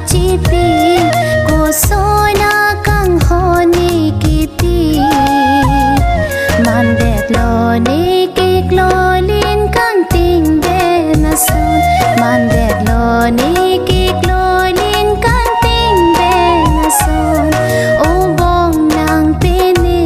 chipi ko sona kang honi kiti man det lo ni kik lo lin kang ting de na son man det lo ni kik lo lin kang ting de na son o bong nang pini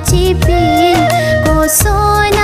chipi ko sona